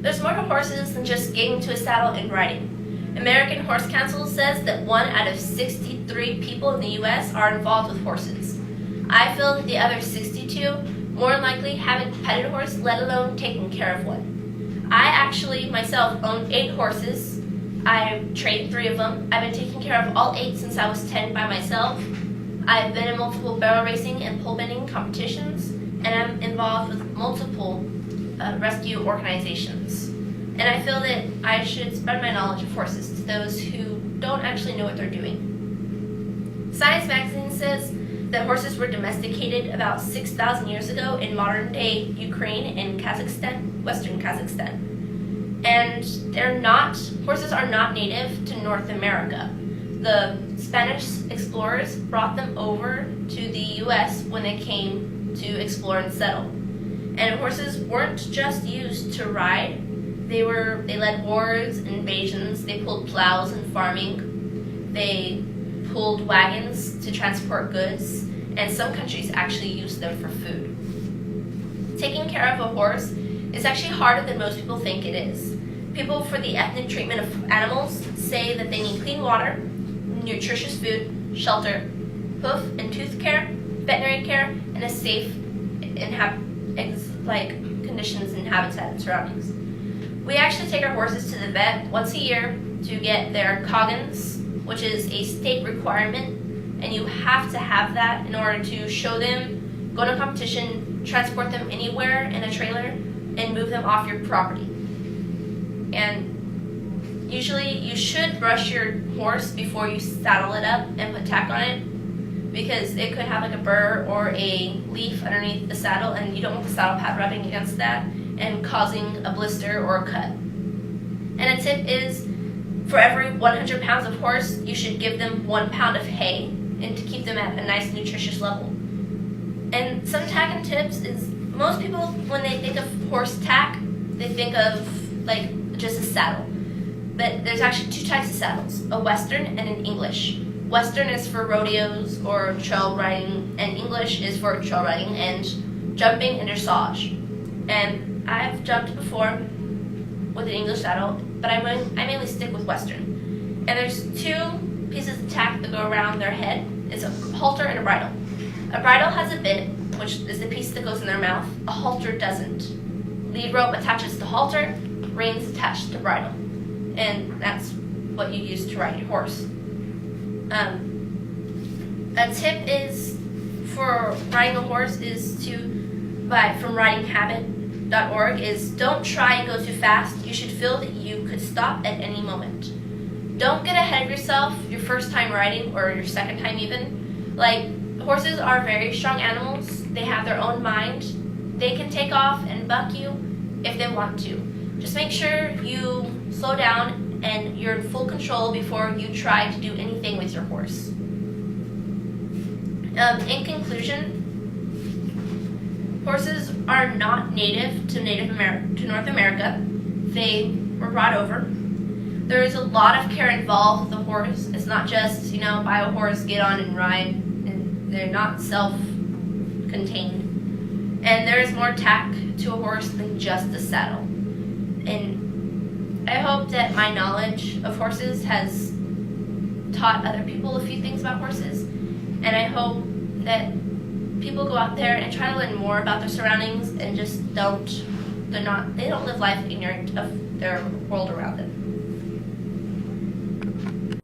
There's more to horses than just getting to a saddle and riding. American Horse Council says that 1 out of 63 people in the U.S. are involved with horses. I feel that the other 62 more than likely haven't petted a horse, let alone taken care of one. I actually myself own 8 horses. I trained 3 of them. I've been taking care of all 8 since I was 10 by myself. I've been in multiple barrel racing and pole bending competitions, and I'm involved with multiple rescue organizations. And I feel that I should spread my knowledge of horses to those who don't actually know what they're doing. Science magazine says that horses were domesticated about 6,000 years ago in modern-day Ukraine and Kazakhstan, Western Kazakhstan. And horses are not native to North America. The Spanish explorers brought them over to the U.S. when they came to explore and settle. And horses weren't just used to ride. They led wars, invasions, they pulled plows in farming, they pulled wagons to transport goods, and some countries actually used them for food. Taking care of a horse is actually harder than most people think it is. People for the ethnic treatment of animals say that they need clean water, nutritious food, shelter, hoof and tooth care, veterinary care, and a safe conditions and habitat and surroundings. We actually take our horses to the vet once a year to get their Coggins, which is a state requirement, and you have to have that in order to show them, go to competition, transport them anywhere in a trailer, and move them off your property. And usually you should brush your horse before you saddle it up and put tack on it, because it could have like a burr or a leaf underneath the saddle, and you don't want the saddle pad rubbing against that and causing a blister or a cut. And a tip is, for every 100 pounds of horse, you should give them 1 pound of hay, and to keep them at a nice nutritious level. And some tack and tips is, most people, when they think of horse tack, they think of like just a saddle. But there's actually 2 types of saddles, a Western and an English. Western is for rodeos or trail riding, and English is for trail riding and jumping and dressage. And I've jumped before with an English saddle, but I mainly stick with Western. And there's 2 pieces of tack that go around their head. It's a halter and a bridle. A bridle has a bit, which is the piece that goes in their mouth. A halter doesn't. Lead rope attaches to halter, reins attached to bridle. And that's what you use to ride your horse. A tip is for riding a horse is from ridinghabit.org is, don't try and go too fast. You should feel that you could stop at any moment. Don't get ahead of yourself your first time riding or your second time even. Like, horses are very strong animals. They have their own mind. They can take off and buck you if they want to. Just make sure you slow down and you're in full control before you try to do anything with your horse. In conclusion, horses are not native to North America. They were brought over. There is a lot of care involved with the horse. It's not just, buy a horse, get on and ride. And they're not self-contained. And there is more tack to a horse than just a saddle. And I hope that my knowledge of horses has taught other people a few things about horses. And I hope that people go out there and try to learn more about their surroundings and just they don't live life ignorant of their world around them.